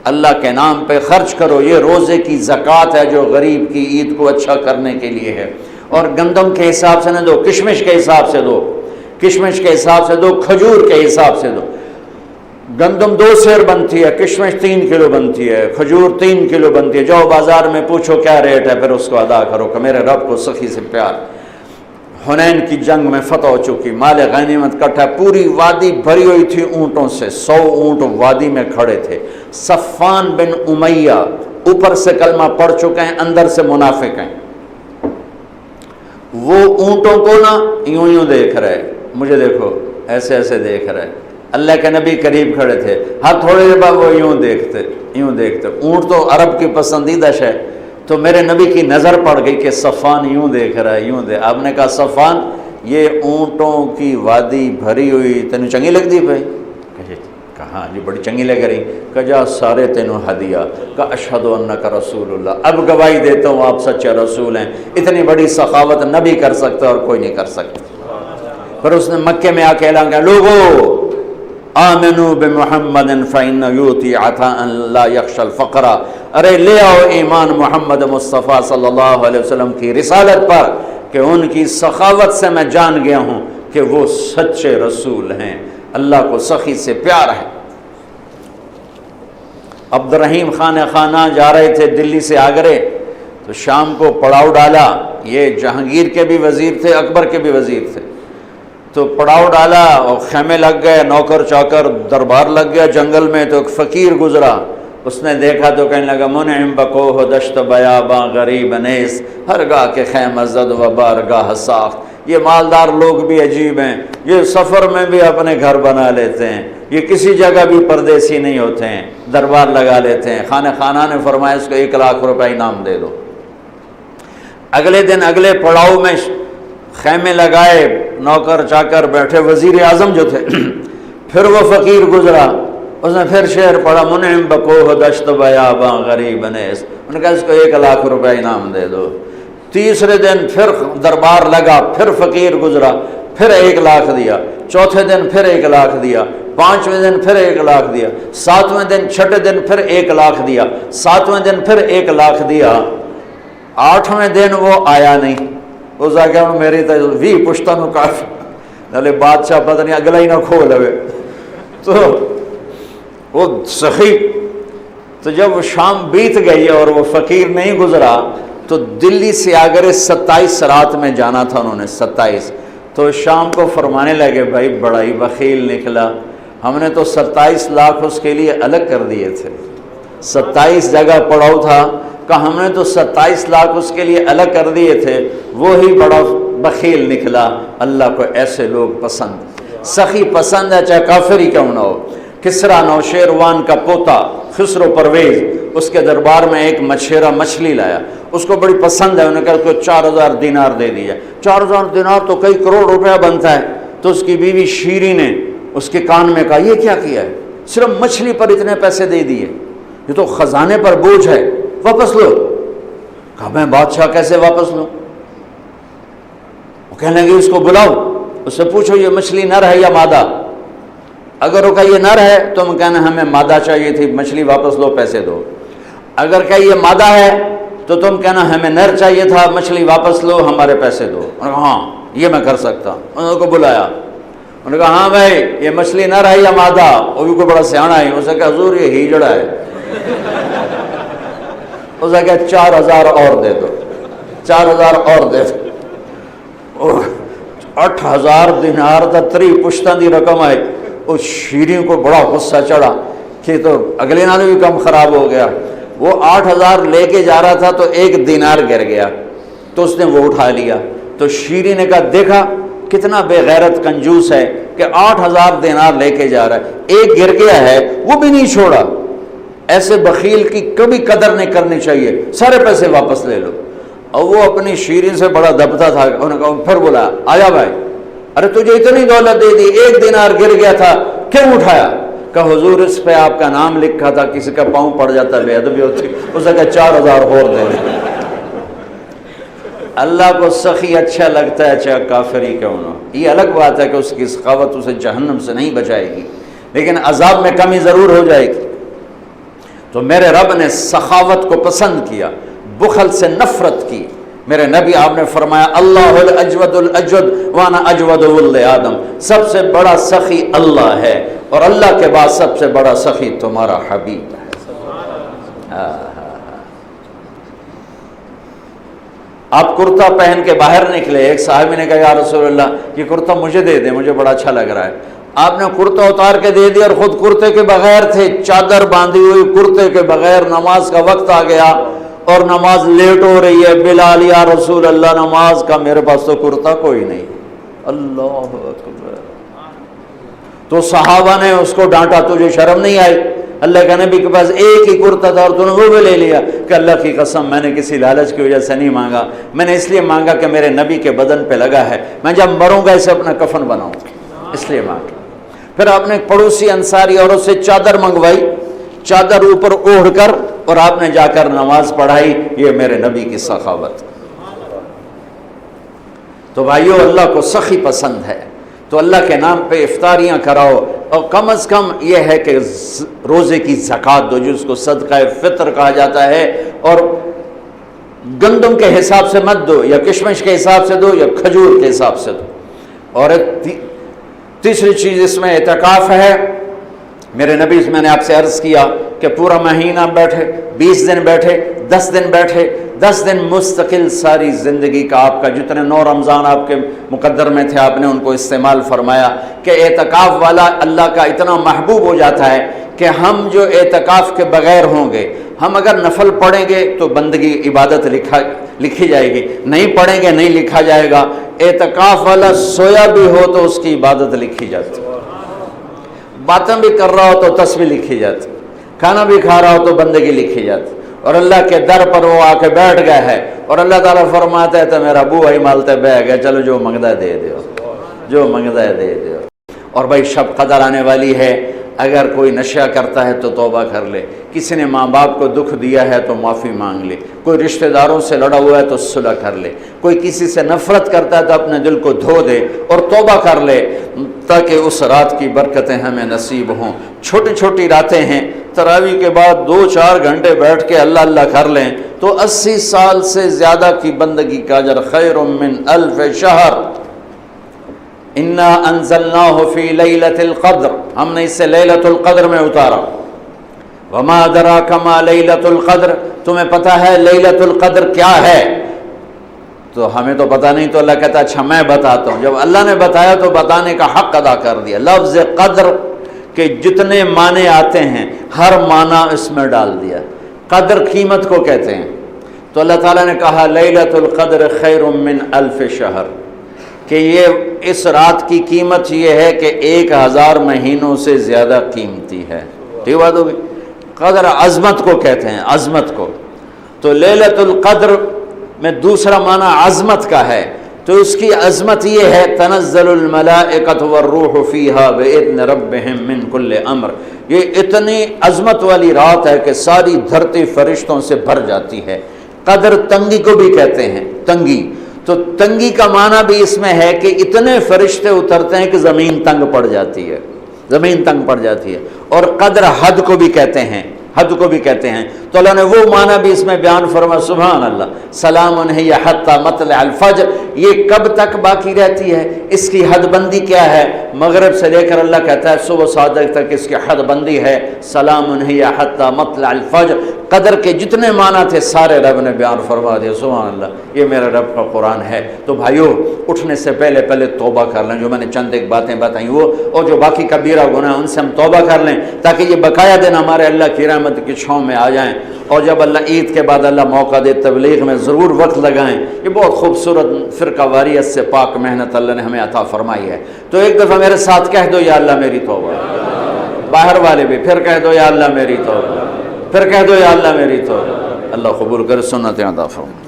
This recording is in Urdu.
اللہ کے نام پہ خرچ کرو، یہ روزے کی زکوٰۃ ہے جو غریب کی عید کو اچھا کرنے کے لیے ہے۔ اور گندم کے حساب سے نہ دو، کشمش کے حساب سے دو، کشمش کے حساب سے دو، کھجور کے حساب سے دو۔ گندم 2 سیر بنتی ہے، کشمش 3 کلو بنتی ہے، کھجور 3 کلو بنتی ہے۔ جاؤ بازار میں پوچھو کیا ریٹ ہے، پھر اس کو ادا کرو کہ میرے رب کو سخی سے پیار۔ حنین کی جنگ میں فتح ہو چکی، مال غنیمت کٹھا، پوری وادی بھری ہوئی تھی اونٹوں سے، 100 اونٹ وادی میں کھڑے تھے۔ صفان بن امیہ اوپر سے کلمہ پڑھ چکے ہیں، اندر سے منافق ہیں۔ وہ اونٹوں کو نا یوں دیکھ رہے، مجھے دیکھو، ایسے ایسے دیکھ رہے۔ اللہ کے نبی قریب کھڑے تھے، ہر تھوڑے دیر بعد وہ یوں دیکھتے۔ اونٹ تو عرب کی پسندیدہ شے، تو میرے نبی کی نظر پڑ گئی کہ صفان یوں دیکھ رہا ہے، آپ نے کہا صفان یہ اونٹوں کی وادی بھری ہوئی تینوں چنگی لگ دی بھائی؟ کہاں جی بڑی چنگی لگ رہی، کہ جا سارے تینوں ہدیہ، کہ اشہد انک رسول اللہ، اب گواہی دیتا ہوں آپ سچے رسول ہیں۔ اتنی بڑی سخاوت نبی کر سکتا اور کوئی نہیں کر سکتا۔ پھر اس نے مکے میں آ کے اعلان کیا، لوگو آمنوا بمحمد فإن یؤتی عطاء لا یخشى الفقر، ارے لے آؤ ایمان محمد مصطفیٰ صلی اللہ علیہ وسلم کی رسالت پر کہ ان کی سخاوت سے میں جان گیا ہوں کہ وہ سچے رسول ہیں، اللہ کو سخی سے پیار ہے۔ عبد الرحیم خانہ جا رہے تھے دلی سے آگرے، تو شام کو پڑاؤ ڈالا، یہ جہانگیر کے بھی وزیر تھے، اکبر کے بھی وزیر تھے، تو پڑاؤ ڈالا اور خیمے لگ گئے، نوکر چاکر دربار لگ گیا جنگل میں۔ تو ایک فقیر گزرا، اس نے دیکھا تو کہنے لگا منعم بکوہ دشت بیاباں غریب نیس، ہر گاہ کے خیمہ زد و بارگاہ ساخت۔ یہ مالدار لوگ بھی عجیب ہیں، یہ سفر میں بھی اپنے گھر بنا لیتے ہیں، یہ کسی جگہ بھی پردیسی نہیں ہوتے ہیں، دربار لگا لیتے ہیں۔ خانہ نے فرمایا اس کو 1 لاکھ روپے انعام دے دو۔ اگلے دن اگلے پڑاؤ میں خیمے لگائے، نوکر چاکر بیٹھے، وزیر اعظم جو تھے، پھر وہ فقیر گزرا، اس نے پھر شعر پڑھا منعم بکوہ دشت بیاباں غریب نیس، انہوں نے کہا اس کو 1 لاکھ روپے انعام دے دو۔ تیسرے دن پھر دربار لگا، پھر فقیر گزرا، پھر 1 لاکھ دیا۔ چوتھے دن پھر 1 لاکھ دیا۔ 5ویں دن پھر 1 لاکھ دیا۔ 7ویں دن چھٹے دن پھر 1 لاکھ دیا۔ 7ویں دن پھر 1 لاکھ دیا۔ 8ویں دن وہ آیا نہیں، اس آگے میری تو بھی پشتہ نو کافی نلے بادشاہ پتہ نہیں اگلا ہی نہ کھو لوے، تو وہ سخی۔ تو جب وہ شام بیت گئی اور وہ فقیر نہیں گزرا، تو دلی سے آگرے 27 رات میں جانا تھا انہوں نے، 27۔ تو شام کو فرمانے لگے بھائی بڑا ہی بخیل نکلا، ہم نے تو 27 لاکھ اس کے لیے الگ کر دیے تھے، 27 جگہ پڑاؤ تھا، کہ ہم نے تو 27 لاکھ اس کے لیے الگ کر دیے تھے، وہی بڑا بخیل نکلا۔ اللہ کو ایسے لوگ پسند، سخی پسند ہے چاہے کافر ہی کیوں نہ ہو۔ کسریٰ نوشیروان کا پوتا خسرو پرویز، اس کے دربار میں ایک مچھیرا مچھلی لایا، اس کو بڑی پسند ہے، انہوں نے کہا اس کو 4000 دینار دے دیا۔ 4000 دینار تو کئی کروڑ روپیہ بنتا ہے۔ تو اس کی بیوی شیری نے اس کے کان میں کہا یہ کیا کیا ہے، صرف مچھلی پر اتنے پیسے دے دیے، یہ تو خزانے پر بوجھ ہے، واپس لو۔ کہا میں بادشاہ کیسے واپس لوں؟ وہ کہنے لگے اس کو بلاؤ، اس سے پوچھو یہ مچھلی نر ہے یا مادہ؟ اگر وہ کہا یہ نر ہے تو ہم کہنا ہمیں مادہ چاہیے تھی، مچھلی واپس لو، پیسے دو۔ اگر کہ یہ مادہ ہے تو تم کہنا ہمیں نر چاہیے تھا، مچھلی واپس لو، ہمارے پیسے دو۔ انہوں نے کہا ہاں یہ میں کر سکتا ہوں۔ انہوں کو بلایا، انہوں نے کہا ہاں بھائی یہ مچھلی نر ہے یا مادہ؟ وہ بھی کوئی بڑا سیاںا ہے، اسے کہا حضور یہ ہیجڑا ہے۔ اسے کہا 4000 اور دے دو، 4000 اور دے دو۔ 8000 دینار دا 3 پشتاں دی رقم آئی۔ اس شیریں کو بڑا غصہ چڑھا کہ تو اگلے نالوں بھی کم خراب ہو گیا۔ وہ 8000 لے کے جا رہا تھا تو 1 دینار گر گیا، تو اس نے وہ اٹھا لیا۔ تو شیریں نے کہا دیکھا کتنا بے غیرت کنجوس ہے کہ 8000 دینار لے کے جا رہا ہے، 1 گر گیا ہے وہ بھی نہیں چھوڑا۔ ایسے بخیل کی کبھی قدر نہیں کرنی چاہیے، سارے پیسے واپس لے لو۔ اور وہ اپنی شیریں سے بڑا دبتا تھا، انہوں نے کہا پھر بولا آیا بھائی، ارے تجھے اتنی دولت دے دی، 1 دینار گر گیا تھا کیوں اٹھایا؟ کہ حضور اس پہ آپ کا نام لکھا تھا، کسی کا پاؤں پڑ جاتا بے ادبی ہوتی، اسے کہا 4000 اور دے دیں۔ اللہ کو سخی اچھا لگتا ہے چاہے کافر ہی کیوں نہ۔ یہ الگ بات ہے کہ اس کی سخاوت اسے جہنم سے نہیں بچائے گی، لیکن عذاب میں کمی ضرور ہو جائے گی۔ تو میرے رب نے سخاوت کو پسند کیا، بخل سے نفرت کی۔ میرے نبی آپ نے فرمایا اللہ الاجود الاجود وانا اجود ولد آدم، سب سے بڑا سخی اللہ ہے اور اللہ کے بعد سب سے بڑا سخی تمہارا حبیب ہے۔ آپ کرتا پہن کے باہر نکلے، ایک صحابی نے کہا یا رسول اللہ یہ کرتا مجھے دے دیں، مجھے بڑا اچھا لگ رہا ہے۔ آپ نے کرتا اتار کے دے دیا اور خود کرتے کے بغیر تھے، چادر باندھی ہوئی کرتے کے بغیر۔ نماز کا وقت آ گیا اور نماز لیٹ ہو رہی ہے، بلال یا رسول اللہ نماز کا، میرے پاس تو کرتا کوئی نہیں۔ اللہ اکبر۔ تو صحابہ نے اس کو ڈانٹا، تجھے شرم نہیں آئی؟ اللہ کے نبی کے پاس ایک ہی کرتا تھا اور تو نے وہ بھی لے لیا کہ اللہ کی قسم میں نے کسی لالچ کی وجہ سے نہیں مانگا، میں نے اس لیے مانگا کہ میرے نبی کے بدن پہ لگا ہے، میں جب مروں گا اسے اپنا کفن بناؤں، اس لیے مانگا۔ پھر آپ نے پڑوسی انصاری عورت سے چادر منگوائی، چادر اوپر اوڑھ کر، اور آپ نے جا کر نماز پڑھائی۔ یہ میرے نبی کی سخاوت۔ تو بھائیو اللہ کو سخی پسند ہے، تو اللہ کے نام پہ افطاریاں کراؤ، اور کم از کم یہ ہے کہ روزے کی زکوٰۃ دو، جس کو صدقہ فطر کہا جاتا ہے، اور گندم کے حساب سے مت دو، یا کشمش کے حساب سے دو، یا کھجور کے حساب سے دو۔ اور تیسری چیز اس میں اعتکاف ہے۔ میرے نبی میں نے آپ سے عرض کیا کہ پورا مہینہ بیٹھے، 20 دن بیٹھے، 10 دن بیٹھے، 10 دن مستقل ساری زندگی کا آپ کا جتنے 9 رمضان آپ کے مقدر میں تھے آپ نے ان کو استعمال فرمایا کہ اعتکاف والا اللہ کا اتنا محبوب ہو جاتا ہے کہ ہم جو اعتکاف کے بغیر ہوں گے، ہم اگر نفل پڑھیں گے تو بندگی عبادت لکھی جائے گی، نہیں پڑھیں گے نہیں لکھا جائے گا۔ اعتکاف والا سویا بھی ہو تو اس کی عبادت لکھی جاتی، باتیں بھی کر رہا ہو تو تسبیح لکھی جاتی، کھانا بھی کھا رہا ہو تو بندگی لکھی جاتی۔ اور اللہ کے در پر وہ آ کے بیٹھ گیا ہے اور اللہ تعالیٰ فرماتا ہے تو میرا ابو بھائی مالتے بہ گیا، چلو جو منگتا ہے دے دیو، جو منگتا ہے دے دیو۔ اور بھائی شب قدر آنے والی ہے، اگر کوئی نشہ کرتا ہے تو توبہ کر لے، کسی نے ماں باپ کو دکھ دیا ہے تو معافی مانگ لے، کوئی رشتہ داروں سے لڑا ہوا ہے تو صلح کر لے، کوئی کسی سے نفرت کرتا ہے تو اپنے دل کو دھو دے اور توبہ کر لے، تاکہ اس رات کی برکتیں ہمیں نصیب ہوں۔ چھوٹی چھوٹی راتیں ہیں، تراویح کے بعد 2-4 گھنٹے بیٹھ کے اللہ اللہ کر لیں تو 80 سال سے زیادہ کی بندگی کا اجر خیر من 1000 شہر۔ انا انزلناہ فی لیلۃ القدر، ہم نے اسے لیلۃ القدر میں اتارا۔ وما ادراک ما لیلۃ القدر، تمہیں پتہ ہے لیلۃ القدر کیا ہے؟ تو ہمیں تو پتہ نہیں، تو اللہ کہتا ہے اچھا میں بتاتا ہوں۔ جب اللہ نے بتایا تو بتانے کا حق ادا کر دیا۔ لفظ قدر کے جتنے معنی آتے ہیں ہر معنی اس میں ڈال دیا۔ قدر قیمت کو کہتے ہیں، تو اللہ تعالیٰ نے کہا لیلۃ القدر خیر من 1000 شہر، کہ یہ اس رات کی قیمت یہ ہے کہ 1000 مہینوں سے زیادہ قیمتی ہے۔ ٹھیک بات ہوگی؟ قدر عظمت کو کہتے ہیں، عظمت کو۔ تو لیلۃ القدر میں دوسرا معنی عظمت کا ہے، تو اس کی عظمت یہ ہے تنزل الملائکۃ والروح فیہا بإذن ربہم من کل امر، یہ اتنی عظمت والی رات ہے کہ ساری دھرتی فرشتوں سے بھر جاتی ہے۔ قدر تنگی کو بھی کہتے ہیں، تنگی، تو تنگی کا معنی بھی اس میں ہے کہ اتنے فرشتے اترتے ہیں کہ زمین تنگ پڑ جاتی ہے، زمین تنگ پڑ جاتی ہے۔ اور قدر حد کو بھی کہتے ہیں، حد کو بھی کہتے ہیں، تو اللہ نے وہ معنی بھی اس میں بیان فرما، سبحان اللہ، سلام ہی حتی مطلع الفجر، یہ کب تک باقی رہتی ہے، اس کی حد بندی کیا ہے؟ مغرب سے لے کر اللہ کہتا ہے صبح صادق تک اس کی حد بندی ہے، سلام ہی حتی مطلع الفجر۔ قدر کے جتنے معنی تھے سارے رب نے بیان فرما دیا، سبحان اللہ، یہ میرا رب کا قرآن ہے۔ تو بھائیو اٹھنے سے پہلے توبہ کر لیں، جو میں نے چند ایک باتیں بتائیں وہ، اور جو باقی کبیرہ گناہ ان سے ہم توبہ کر لیں تاکہ یہ بقایا دن ہمارے اللہ کی رحمت کی چھاؤں میں آ جائیں۔ اور جب اللہ عید کے بعد اللہ موقع دے تبلیغ میں ضرور وقت لگائیں، یہ بہت خوبصورت فرقہ واریت سے پاک محنت اللہ نے ہمیں عطا فرمائی ہے۔ تو ایک دفعہ میرے ساتھ کہہ دو یا اللہ میری توبہ، باہر والے بھی پھر کہہ دو یا اللہ میری توبہ، پھر کہہ دو یا اللہ میری توبہ۔ اللہ قبول کر، سنت عطا فرمائے۔